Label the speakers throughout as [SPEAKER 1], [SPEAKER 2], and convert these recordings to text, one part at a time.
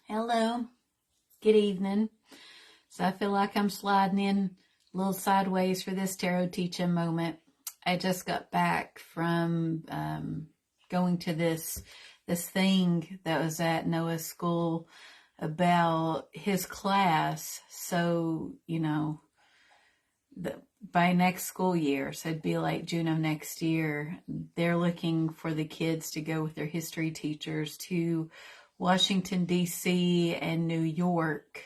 [SPEAKER 1] Hello, good evening. So I feel like I'm sliding in a little sideways for this tarot teaching moment. I just got back from going to this thing that was at Noah's school about his class. So, by next school year, so it'd be like June of next year, they're looking for the kids to go with their history teachers to Washington, D.C. and New York,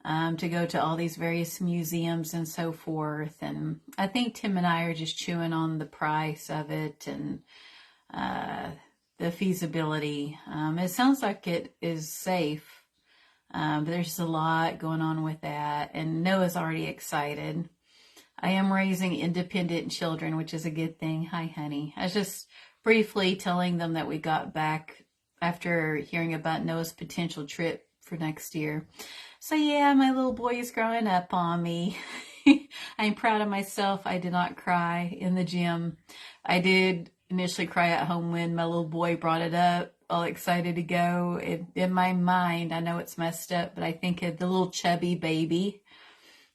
[SPEAKER 1] to go to all these various museums and so forth. And I think Tim and I are just chewing on the price of it and the feasibility. It sounds like it is safe, but there's just a lot going on with that. And Noah's already excited. I am raising independent children, which is a good thing. Hi, honey. I was just briefly telling them that we got back after hearing about Noah's potential trip for next year. So yeah, my little boy is growing up on me. I'm proud of myself. I did not cry in the gym. I did initially cry at home when my little boy brought it up, all excited to go. In my mind, I know it's messed up, but I think of the little chubby baby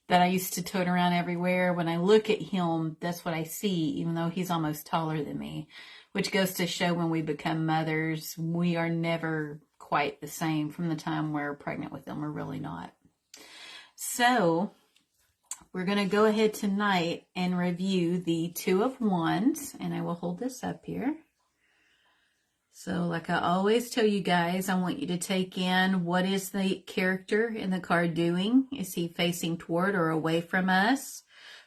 [SPEAKER 1] that I used to tote around everywhere. When I look at him, that's what I see, even though he's almost taller than me, which goes to show when we become mothers, we are never quite the same from the time we're pregnant with them. We're really not. So we're going to go ahead tonight and review the Two of Wands, and I will hold this up here. So like I always tell you guys, I want you to take in what is the character in the card doing. Is he facing toward or away from us?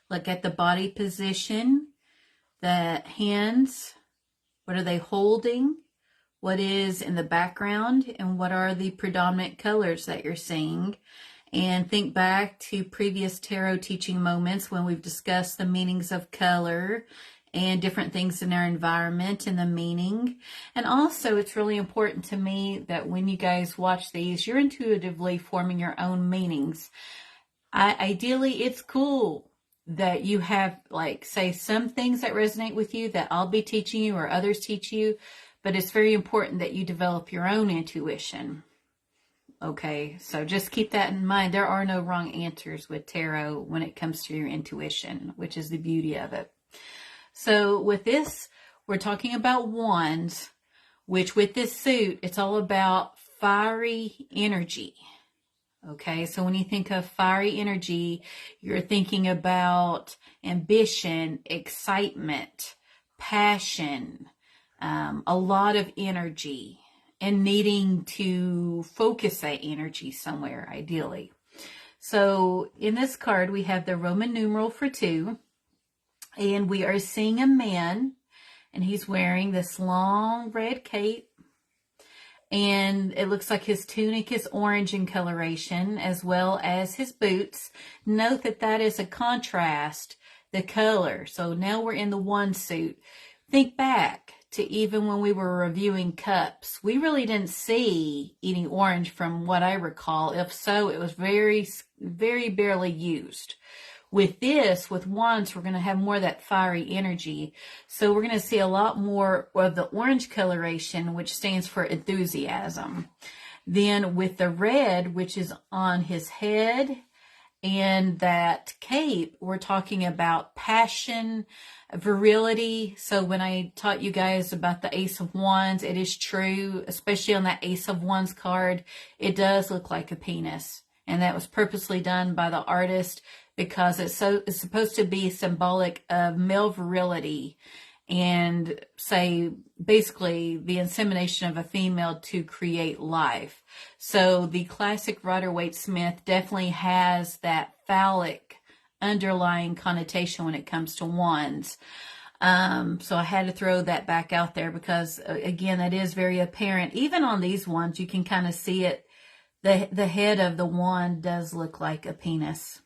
[SPEAKER 1] Look at the body position, the hands, what are they holding? What is in the background? And what are the predominant colors that you're seeing? And think back to previous tarot teaching moments when we've discussed the meanings of color and different things in our environment and the meaning. And also, it's really important to me that when you guys watch these, you're intuitively forming your own meanings. Ideally, it's cool that you have, like, say, some things that resonate with you that I'll be teaching you or others teach you, but it's very important that you develop your own intuition. Okay, so just keep that in mind. There are no wrong answers with tarot when it comes to your intuition, which is the beauty of it. So with this, we're talking about wands, which with this suit, it's all about fiery energy. Okay, so when you think of fiery energy, you're thinking about ambition, excitement, passion, a lot of energy, and needing to focus that energy somewhere, ideally. So in this card, we have the Roman numeral for 2. And we are seeing a man, and he's wearing this long red cape. And it looks like his tunic is orange in coloration, as well as his boots. Note that that is a contrast, the color. So now we're in the one suit. Think back to even when we were reviewing cups. We really didn't see any orange from what I recall. If so, it was very, very barely used. With this, with wands, we're going to have more of that fiery energy. So we're going to see a lot more of the orange coloration, which stands for enthusiasm. Then with the red, which is on his head, and that cape, we're talking about passion, virility. So when I taught you guys about the Ace of Wands, it is true, especially on that Ace of Wands card, it does look like a penis. And that was purposely done by the artist because it's supposed to be symbolic of male virility and say basically the insemination of a female to create life. So the classic Rider-Waite-Smith definitely has that phallic underlying connotation when it comes to wands. So I had to throw that back out there because, again, that is very apparent. Even on these ones, you can kind of see it. The head of the wand does look like a penis.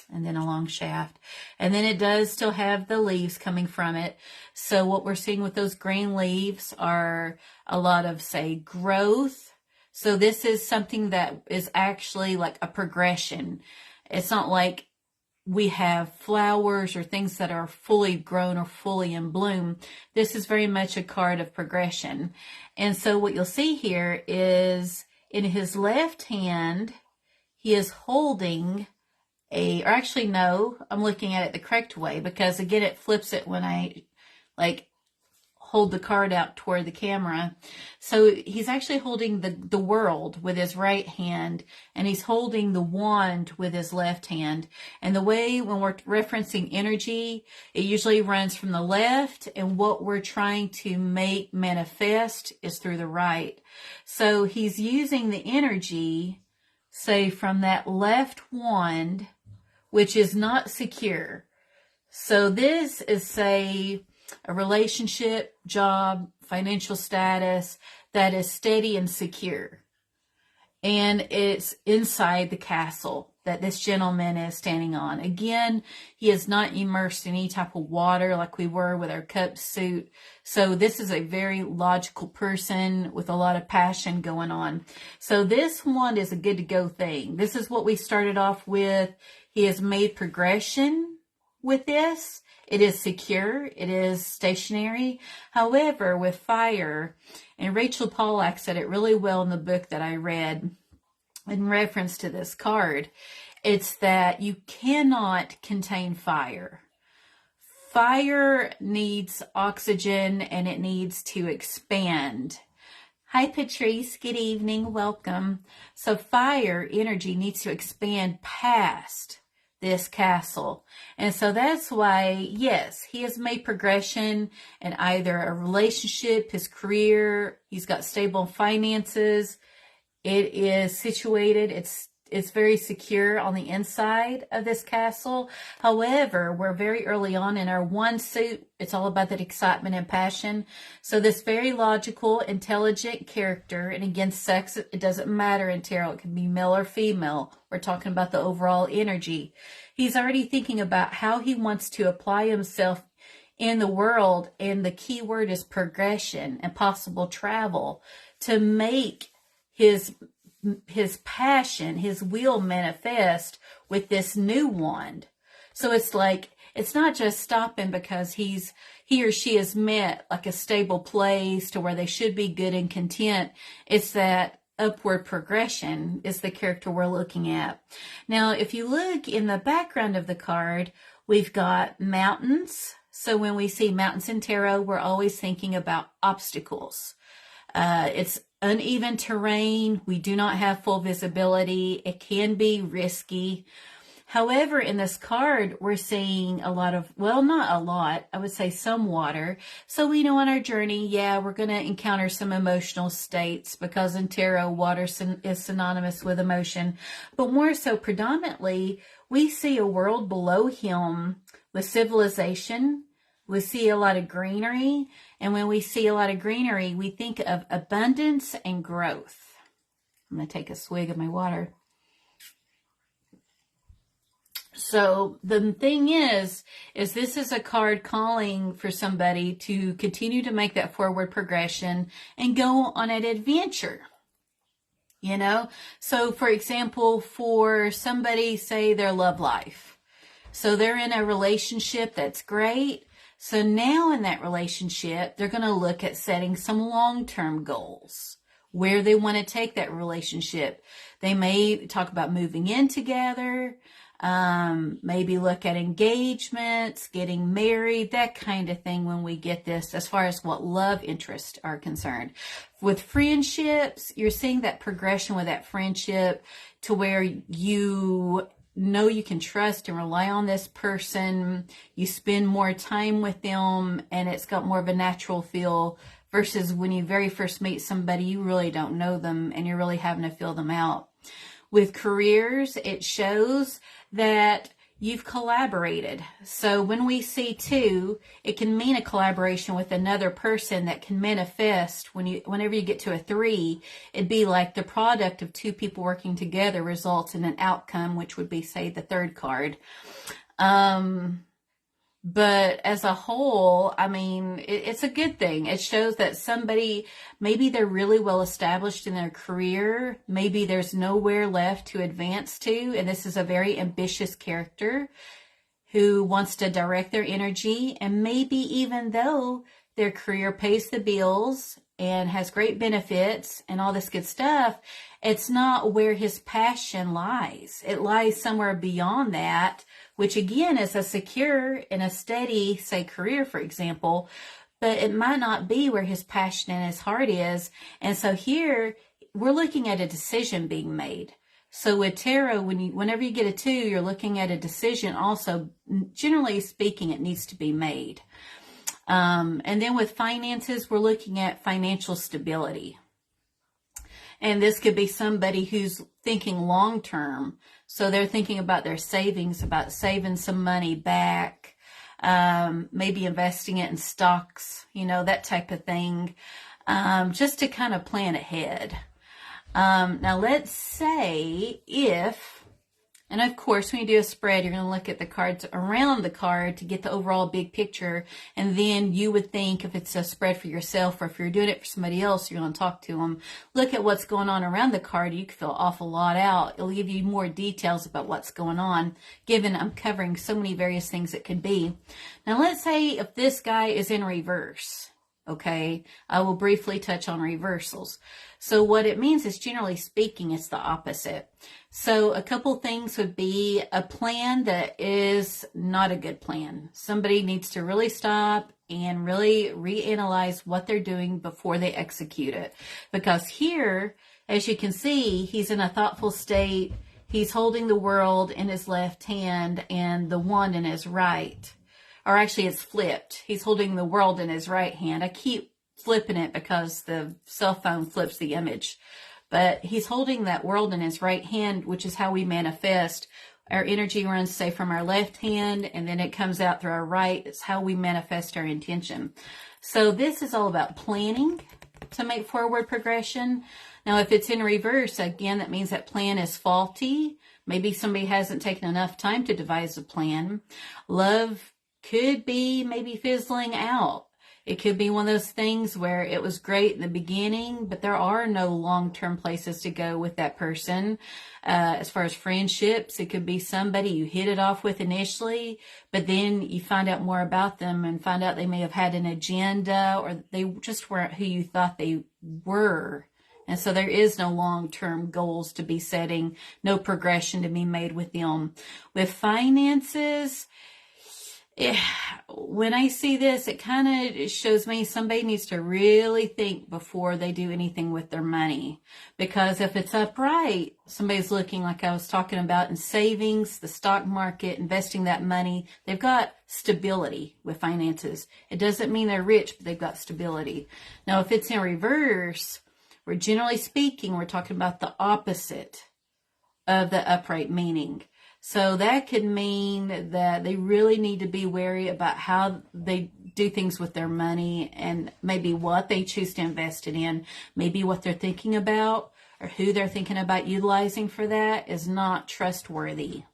[SPEAKER 1] And then a long shaft. And then it does still have the leaves coming from it. So what we're seeing with those green leaves are a lot of, say, growth. So this is something that is actually like a progression. It's not like we have flowers or things that are fully grown or fully in bloom. This is very much a card of progression. And so what you'll see here is In his left hand, he is holding or actually no, I'm looking at it the correct way, because again, it flips it when I like hold the card out toward the camera. So he's actually holding the world with his right hand, and he's holding the wand with his left hand. And the way when we're referencing energy, it usually runs from the left, and what we're trying to make manifest is through the right. So he's using the energy, say, from that left wand, which is not secure. So this is, say, a relationship, job, financial status that is steady and secure. And it's inside the castle that this gentleman is standing on. Again, he is not immersed in any type of water like we were with our cup suit. So this is a very logical person with a lot of passion going on. So this one is a good to go thing. This is what we started off with. He has made progression with this. It is secure. It is stationary. However, with fire, and Rachel Pollack said it really well in the book that I read in reference to this card, it's that you cannot contain fire. Fire needs oxygen and it needs to expand. Hi, Patrice. Good evening. Welcome. So fire energy needs to expand past this castle. And so that's why, yes, he has made progression in either a relationship, his career, he's got stable finances. It is situated, it's very secure on the inside of this castle. However, we're very early on in our one suit. It's all about that excitement and passion. So this very logical, intelligent character, and again, sex, it doesn't matter in tarot. It can be male or female. We're talking about the overall energy. He's already thinking about how he wants to apply himself in the world. And the key word is progression and possible travel to make his passion, his will manifest with this new wand. So it's like, it's not just stopping because he or she has met like a stable place to where they should be good and content. It's that upward progression is the character we're looking at. Now, if you look in the background of the card, we've got mountains. So when we see mountains in tarot, we're always thinking about obstacles. It's uneven terrain. We do not have full visibility. It can be risky. However, in this card, we're seeing a lot of, well, not a lot, I would say some water. So we know on our journey, yeah, we're going to encounter some emotional states because in tarot, water is synonymous with emotion. But more so, predominantly, we see a world below him with civilization. We see a lot of greenery. And when we see a lot of greenery, we think of abundance and growth. I'm going to take a swig of my water. So the thing is this is a card calling for somebody to continue to make that forward progression and go on an adventure. You know, so for example, for somebody, say their love life. So they're in a relationship that's great. So now in that relationship, they're going to look at setting some long-term goals, where they want to take that relationship. They may talk about moving in together, maybe look at engagements, getting married, that kind of thing when we get this as far as what love interests are concerned. With friendships, you're seeing that progression with that friendship to where you know you can trust and rely on this person. You spend more time with them and it's got more of a natural feel versus when you very first meet somebody, you really don't know them and you're really having to feel them out. With careers, it shows that you've collaborated. So when we see two, it can mean a collaboration with another person that can manifest whenever you get to a three, it'd be like the product of two people working together results in an outcome, which would be, say, the third card. But as a whole, I mean, it's a good thing. It shows that somebody, maybe they're really well established in their career. Maybe there's nowhere left to advance to. And this is a very ambitious character who wants to direct their energy. And maybe even though their career pays the bills and has great benefits and all this good stuff, it's not where his passion lies. It lies somewhere beyond that, which again is a secure and a steady, say, career, for example, but it might not be where his passion and his heart is. And so here we're looking at a decision being made. So with tarot, whenever you get a 2, you're looking at a decision also. Generally speaking, it needs to be made. And then with finances, we're looking at financial stability. And this could be somebody who's thinking long term. So they're thinking about their savings, about saving some money back, maybe investing it in stocks, that type of thing, just to kind of plan ahead. Now let's say and of course when you do a spread, you're going to look at the cards around the card to get the overall big picture. And then you would think if it's a spread for yourself or if you're doing it for somebody else, you're going to talk to them. Look at what's going on around the card. You could fill an awful lot out. It'll give you more details about what's going on, given I'm covering so many various things it could be. Now let's say if this guy is in reverse. Okay, I will briefly touch on reversals. So what it means is, generally speaking, it's the opposite. So a couple things would be a plan that is not a good plan. Somebody needs to really stop and really reanalyze what they're doing before they execute it. Because here, as you can see, he's in a thoughtful state. He's holding the world in his left hand and the wand in his right. Or actually, it's flipped. He's holding the world in his right hand. I keep flipping it because the cell phone flips the image. But he's holding that world in his right hand, which is how we manifest. Our energy runs, say, from our left hand, and then it comes out through our right. It's how we manifest our intention. So this is all about planning to make forward progression. Now, if it's in reverse, again, that means that plan is faulty. Maybe somebody hasn't taken enough time to devise a plan. Love could be maybe fizzling out. It could be one of those things where it was great in the beginning, but there are no long-term places to go with that person. As far as friendships, it could be somebody you hit it off with initially, but then you find out more about them and find out they may have had an agenda or they just weren't who you thought they were. And so there is no long-term goals to be setting, no progression to be made with them. With finances, when I see this, it kind of shows me somebody needs to really think before they do anything with their money. Because if it's upright, somebody's looking, like I was talking about, in savings, the stock market, investing that money. They've got stability with finances. It doesn't mean they're rich, but they've got stability. Now, if it's in reverse, generally speaking, we're talking about the opposite of the upright meaning. So that could mean that they really need to be wary about how they do things with their money and maybe what they choose to invest it in. Maybe what they're thinking about or who they're thinking about utilizing for that is not trustworthy.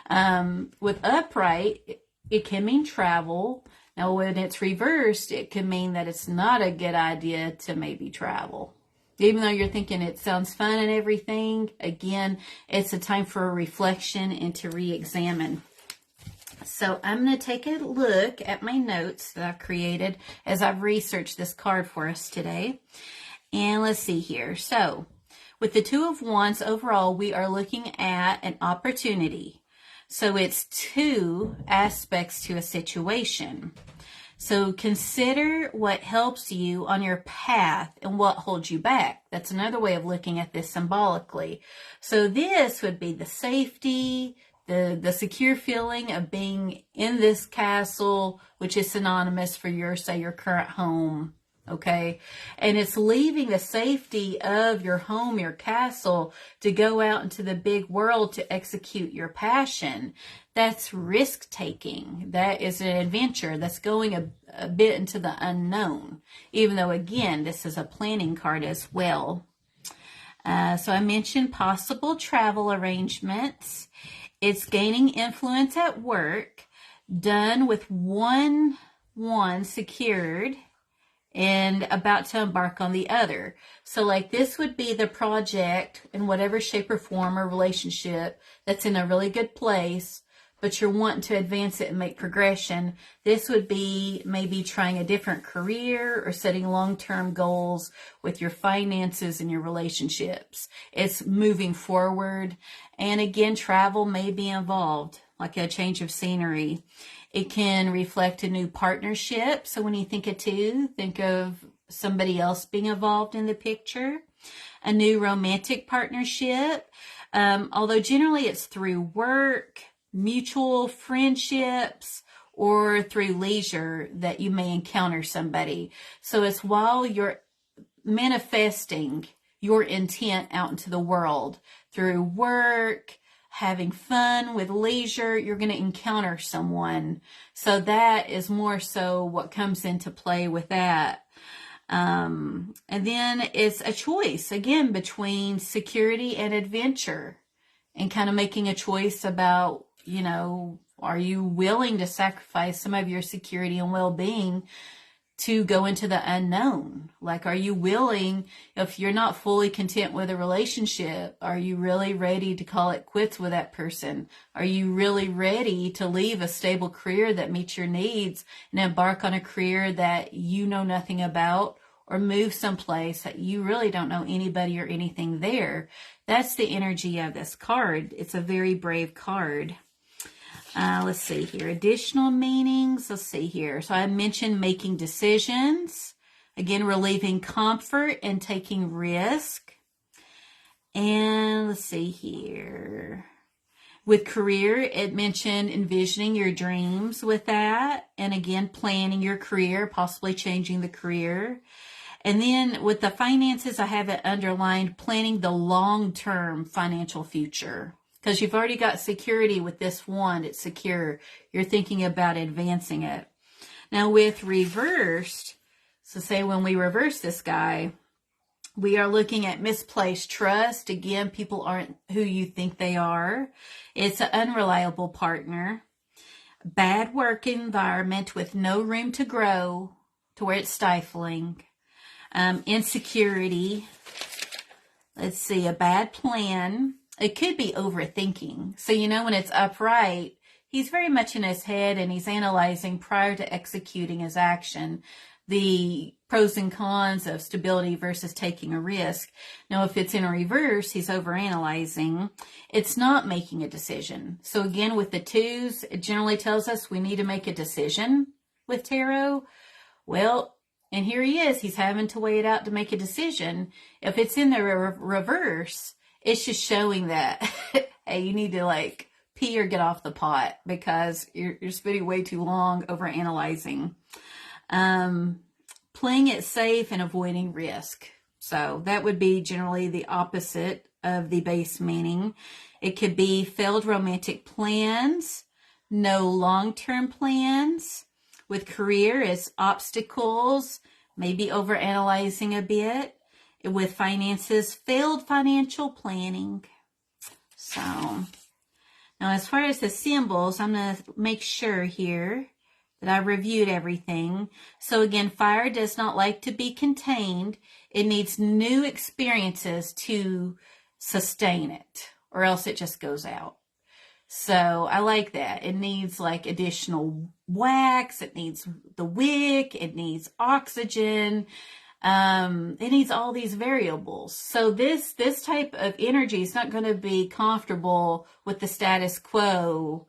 [SPEAKER 1] With upright, it can mean travel. Now, when it's reversed, it can mean that it's not a good idea to maybe travel. Even though you're thinking it sounds fun and everything, again, it's a time for a reflection and to re-examine. So I'm going to take a look at my notes that I've created as I've researched this card for us today. And let's see here. So with the Two of Wands, overall, we are looking at an opportunity. So it's two aspects to a situation. So consider what helps you on your path and what holds you back. That's another way of looking at this symbolically. So this would be the safety, the secure feeling of being in this castle, which is synonymous for your current home. Okay. And it's leaving the safety of your home, your castle, to go out into the big world to execute your passion. That's risk taking. That is an adventure. That's going a bit into the unknown, even though, again, this is a planning card as well. So I mentioned possible travel arrangements. It's gaining influence at work, done with one secured and about to embark on the other. So like this would be the project in whatever shape or form or relationship that's in a really good place, but you're wanting to advance it and make progression. This would be maybe trying a different career or setting long-term goals with your finances and your relationships. It's moving forward. And again, travel may be involved, like a change of scenery. It can reflect a new partnership. So when you think of two, think of somebody else being involved in the picture. A new romantic partnership. Although generally it's through work, mutual friendships, or through leisure that you may encounter somebody. So it's while you're manifesting your intent out into the world through work, having fun with leisure, you're going to encounter someone. So that is more so what comes into play with that. And then it's a choice, again, between security and adventure, and kind of making a choice about, are you willing to sacrifice some of your security and well-being to go into the unknown? Like, are you willing, if you're not fully content with a relationship, are you really ready to call it quits with that person? Are you really ready to leave a stable career that meets your needs and embark on a career that you know nothing about, or move someplace that you really don't know anybody or anything there? That's the energy of this card. It's a very brave card. Let's see here. Additional meanings. Let's see here. So I mentioned making decisions. Again, relieving comfort and taking risk. And let's see here. With career, it mentioned envisioning your dreams with that. And again, planning your career, possibly changing the career. And then with the finances, I have it underlined, planning the long-term financial future. Because you've already got security with this one. It's secure. You're thinking about advancing it. Now with reversed, so say when we reverse this guy, we are looking at misplaced trust. Again, people aren't who you think they are. It's an unreliable partner. Bad work environment with no room to grow, to where it's stifling. Insecurity. Let's see, a bad plan. It could be overthinking. So, when it's upright, he's very much in his head and he's analyzing prior to executing his action the pros and cons of stability versus taking a risk. Now, if it's in a reverse, he's overanalyzing. It's not making a decision. So again, with the twos, it generally tells us we need to make a decision with tarot. Well, and here he is. He's having to weigh it out to make a decision. If it's in the reverse, it's just showing that, hey, you need to pee or get off the pot because you're spending way too long over analyzing. Playing it safe and avoiding risk. So that would be generally the opposite of the base meaning. It could be failed romantic plans, no long-term plans. With career, it's obstacles, maybe overanalyzing a bit. With finances, failed financial planning. So, now as far as the symbols, I'm going to make sure here that I reviewed everything. So again, fire does not like to be contained. It needs new experiences to sustain it, or else it just goes out. So I like that. It needs additional wax. It needs the wick. It needs oxygen. It needs all these variables. So this type of energy is not going to be comfortable with the status quo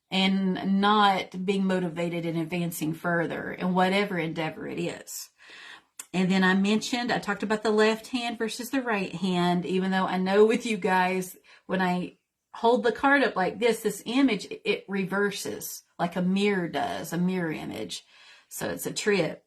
[SPEAKER 1] and not being motivated and advancing further in whatever endeavor it is. And then I talked about the left hand versus the right hand, even though I know with you guys, when I hold the card up like this image, it reverses like a mirror does, a mirror image. So it's a trip.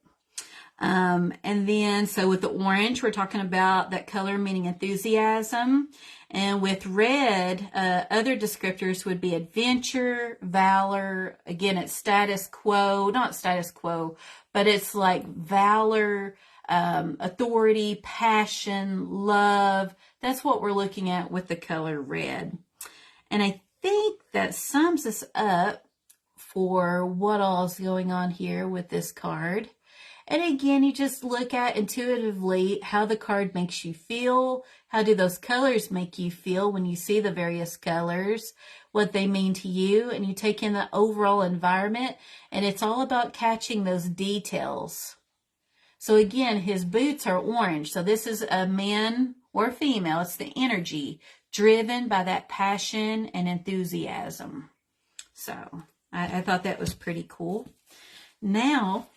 [SPEAKER 1] And then, so with the orange, we're talking about that color meaning enthusiasm. And with red, other descriptors would be adventure, valor. Again, it's status quo, not status quo, but it's like valor, authority, passion, love. That's what we're looking at with the color red. And I think that sums us up for what all is going on here with this card. And again, you just look at intuitively how the card makes you feel. How do those colors make you feel when you see the various colors, what they mean to you, and you take in the overall environment, and it's all about catching those details. So again, his boots are orange. So this is a man or female. It's the energy driven by that passion and enthusiasm. So I thought that was pretty cool. Now,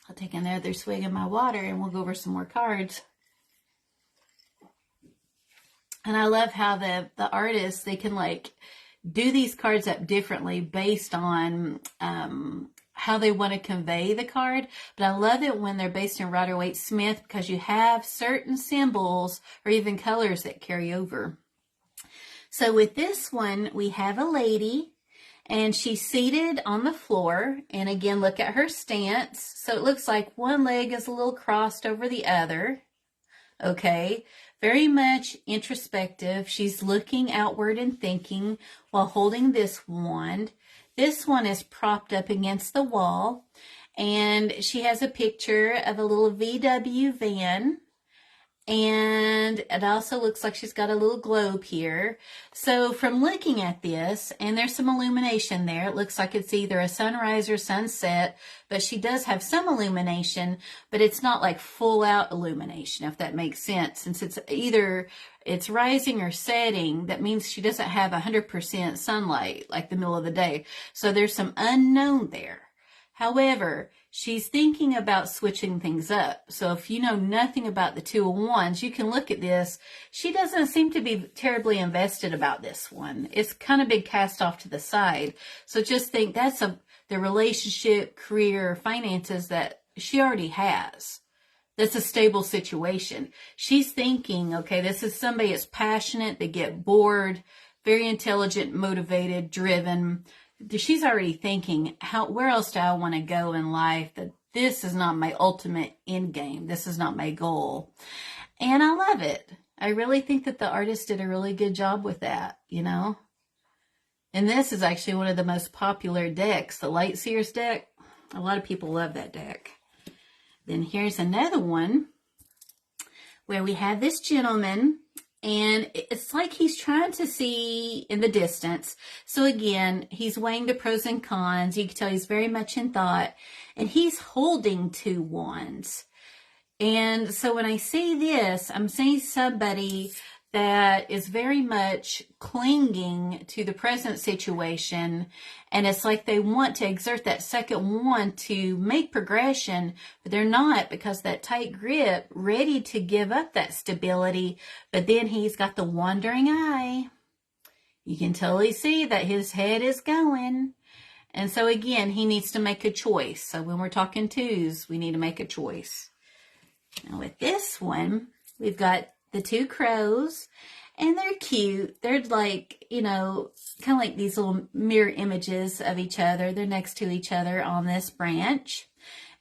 [SPEAKER 1] I'll take another swig of my water and we'll go over some more cards. And I love how the artists, they can like do these cards up differently based on how they want to convey the card. But I love it when they're based in Rider-Waite-Smith because you have certain symbols or even colors that carry over. So with this one, we have a lady and she's seated on the floor. And again, look at her stance. So it looks like one leg is a little crossed over the other. Okay, very much introspective. She's looking outward and thinking while holding this wand. This one is propped up against the wall, and she has a picture of a little VW van, and it also looks like she's got a little globe here. So from looking at this, and there's some illumination there, it looks like it's either a sunrise or sunset, but she does have some illumination, but it's not like full out illumination, if that makes sense. Since it's either it's rising or setting, that means she doesn't have 100% sunlight like the middle of the day. So there's some unknown there. However, she's thinking about switching things up. So if you know nothing about the Two of Wands, you can look at this. She doesn't seem to be terribly invested about this one. It's kind of been cast off to the side. So just think that's the relationship, career, finances that she already has. That's a stable situation. She's thinking, okay, this is somebody that's passionate, they get bored, very intelligent, motivated, driven. She's already thinking, where else do I want to go in life? That this is not my ultimate end game. This is not my goal. And I love it. I really think that the artist did a really good job with that, you know. And this is actually one of the most popular decks, the Light Seers deck. A lot of people love that deck. Then here's another one where we have this gentleman, and it's like he's trying to see in the distance. So again, he's weighing the pros and cons. You can tell he's very much in thought, and he's holding two wands. And so when I see this, I'm seeing somebody that is very much clinging to the present situation, and it's like they want to exert that second wand to make progression, but they're not, because that tight grip, ready to give up that stability. But then he's got the wandering eye. You can totally see that his head is going. And so again, he needs to make a choice. So when we're talking twos, we need to make a choice. Now with this one, we've got the two crows, and they're cute. They're like, you know, kind of like these little mirror images of each other. They're next to each other on this branch.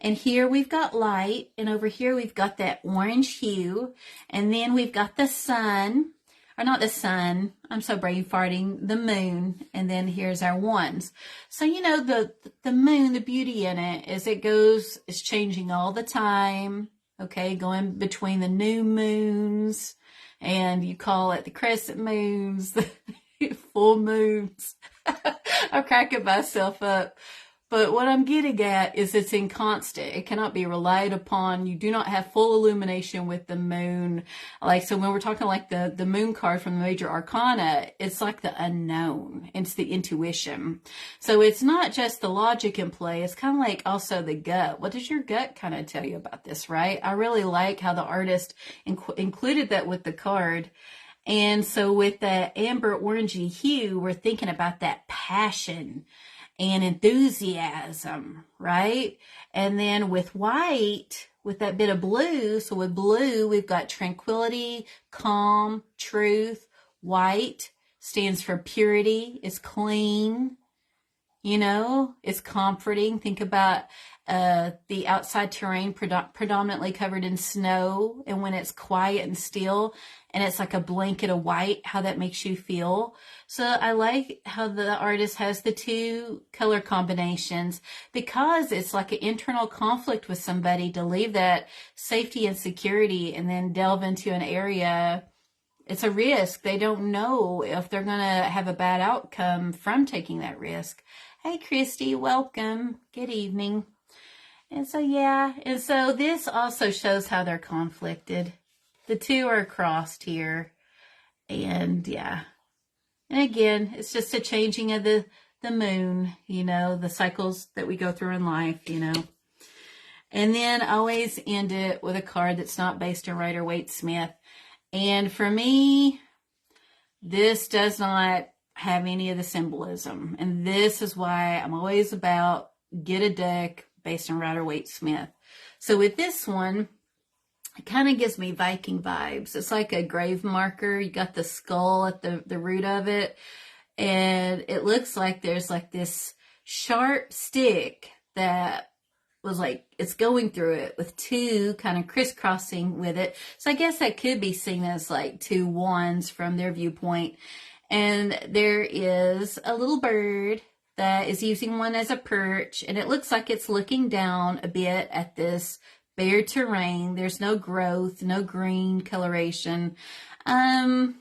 [SPEAKER 1] And here we've got light, and over here we've got that orange hue. And then we've got the sun, or not the sun, I'm so brain farting, the moon. And then here's our wands. So, you know, the moon, the beauty in it is it's changing all the time. Okay, going between the new moons, and you call it the crescent moons, the full moons. I'm cracking myself up. But what I'm getting at is it's inconstant. It cannot be relied upon. You do not have full illumination with the moon. Like, so when we're talking like the moon card from the major arcana, it's like the unknown. It's the intuition. So it's not just the logic in play. It's kind of like also the gut. What does your gut kind of tell you about this, right? I really like how the artist included that with the card. And so with the amber orangey hue, we're thinking about that passion and enthusiasm, right? And then with white, with that bit of blue, so with blue, we've got tranquility, calm, truth. White stands for purity, it's clean, you know, it's comforting. Think about the outside terrain predominantly covered in snow, and when it's quiet and still and it's like a blanket of white, how that makes you feel. So I like how the artist has the two color combinations, because it's like an internal conflict with somebody to leave that safety and security and then delve into an area. It's a risk. They don't know if they're going to have a bad outcome from taking that risk. Hey, Christy, welcome. Good evening. And so, yeah, and so this also shows how they're conflicted. The two are crossed here. And yeah. And again, it's just a changing of the moon, you know, the cycles that we go through in life, you know. And then I always end it with a card that's not based on Rider-Waite Smith. And for me, this does not have any of the symbolism. And this is why I'm always about get a deck based on Rider-Waite Smith. So with this one, it kind of gives me Viking vibes. It's like a grave marker. You got the skull at the root of it. And it looks like there's like this sharp stick that was like, it's going through it with two kind of crisscrossing with it. So I guess that could be seen as like two wands from their viewpoint. And there is a little bird that is using one as a perch, and it looks like it's looking down a bit at this bare terrain. There's no growth, no green coloration. Honestly,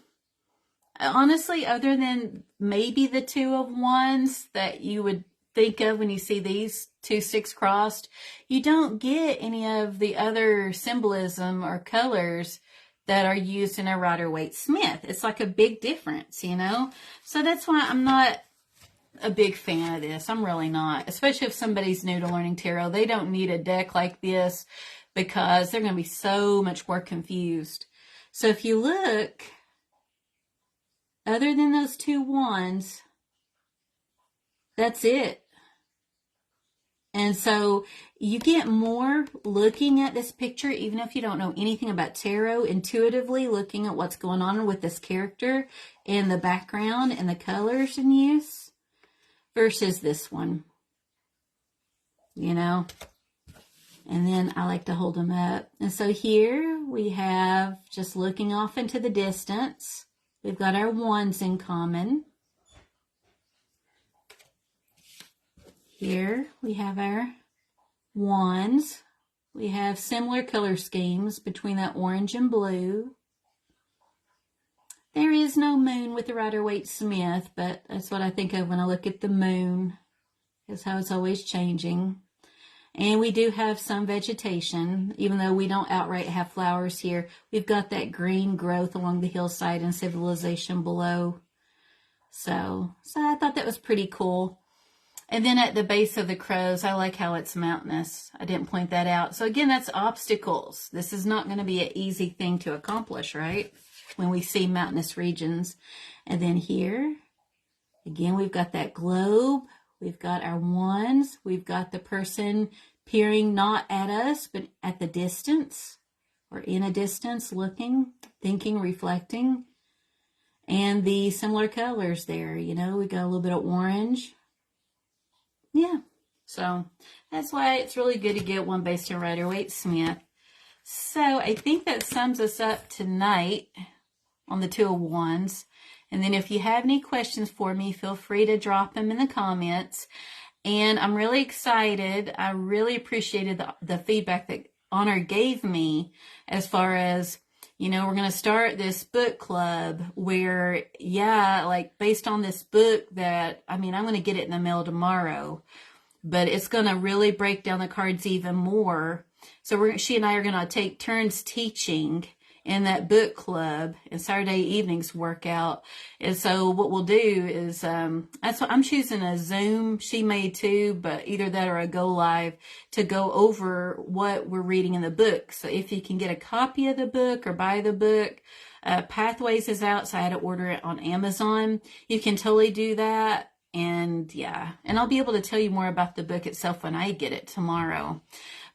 [SPEAKER 1] other than maybe the two of wands that you would think of when you see these two sticks crossed, you don't get any of the other symbolism or colors that are used in a Rider-Waite Smith. It's like a big difference, you know? So that's why I'm not a big fan of this. I'm really not. Especially if somebody's new to learning tarot. They don't need a deck like this because they're going to be so much more confused. So if you look, other than those two wands, that's it. And so you get more looking at this picture, even if you don't know anything about tarot, intuitively looking at what's going on with this character and the background and the colors in use versus this one, you know. And then I like to hold them up. And so here we have just looking off into the distance. We've got our wands in common. Here we have our wands. We have similar color schemes between that orange and blue. There is no moon with the Rider-Waite Smith, but that's what I think of when I look at the moon. That's how it's always changing. And we do have some vegetation, even though we don't outright have flowers here. We've got that green growth along the hillside and civilization below. So I thought that was pretty cool. And then at the base of the crows, I like how it's mountainous. I didn't point that out. So again, that's obstacles. This is not going to be an easy thing to accomplish, right? When we see mountainous regions. And then here, again, we've got that globe. We've got our wands. We've got the person peering not at us, but at the distance or in a distance, looking, thinking, reflecting. And the similar colors there, you know, we got a little bit of orange. Yeah, so that's why it's really good to get one based on Rider-Waite Smith. So I think that sums us up tonight on the Two of Wands. And then if you have any questions for me, feel free to drop them in the comments. And I'm really excited. I really appreciated the feedback that Honor gave me as far as, you know, we're going to start this book club where, yeah, like based on this book that, I mean, I'm going to get it in the mail tomorrow, but it's going to really break down the cards even more. So she and I are going to take turns teaching in that book club and Saturday evenings workout. And so what we'll do is, that's what I'm choosing a Zoom. She may too, but either that or a go live to go over what we're reading in the book. So if you can get a copy of the book or buy the book, Pathways is out, so I had to order it on Amazon. You can totally do that. And yeah, and I'll be able to tell you more about the book itself when I get it tomorrow.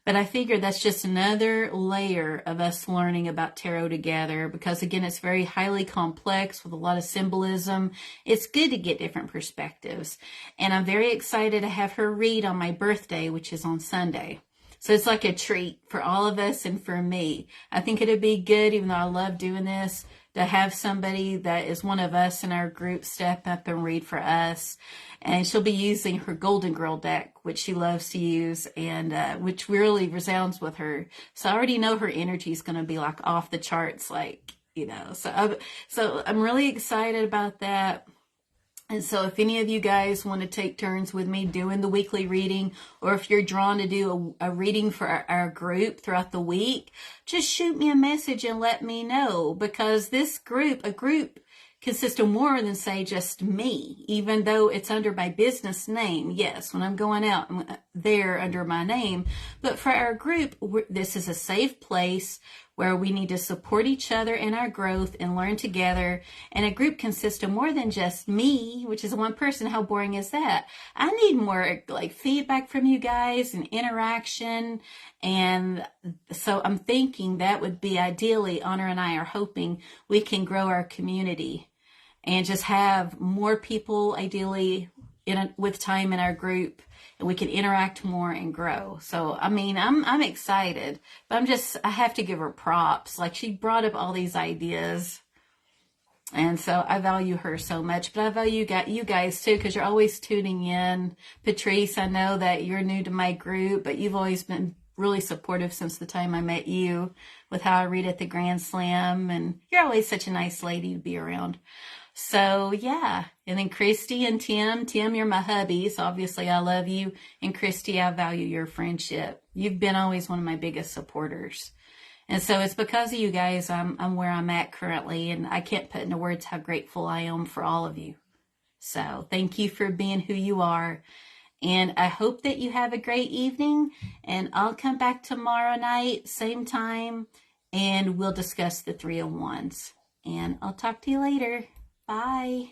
[SPEAKER 1] But I figured that's just another layer of us learning about tarot together because, again, it's very highly complex with a lot of symbolism. It's good to get different perspectives. And I'm very excited to have her read on my birthday, which is on Sunday. So it's like a treat for all of us and for me. I think it'd be good, even though I love doing this, to have somebody that is one of us in our group step up and read for us. And she'll be using her Golden Girl deck, which she loves to use, and which really resounds with her. So I already know her energy is going to be like off the charts, like, you know. So I'm really excited about that. And so if any of you guys want to take turns with me doing the weekly reading, or if you're drawn to do a reading for our group throughout the week, just shoot me a message and let me know, because this group, a group consists of more than, say, just me, even though it's under my business name. Yes, when I'm going out, I'm there under my name. But for our group, this is a safe place where we need to support each other in our growth and learn together. And a group consists of more than just me, which is one person. How boring is that? I need more like feedback from you guys and interaction. And so I'm thinking that would be ideally, Honor and I are hoping we can grow our community and just have more people ideally with time in our group, and we can interact more and grow. So, I mean, I'm excited, but I have to give her props. Like, she brought up all these ideas, and so I value her so much, but I value you guys too, because you're always tuning in. Patrice, I know that you're new to my group, but you've always been really supportive since the time I met you with how I read at the Grand Slam, and you're always such a nice lady to be around. So yeah, and then Christy and Tim, you're my hubbies. Obviously I love you, and Christy, I value your friendship. You've been always one of my biggest supporters. And so it's because of you guys I'm where I'm at currently, and I can't put into words how grateful I am for all of you. So thank you for being who you are. And I hope that you have a great evening, and I'll come back tomorrow night, same time, and we'll discuss the 301s. And I'll talk to you later. Bye.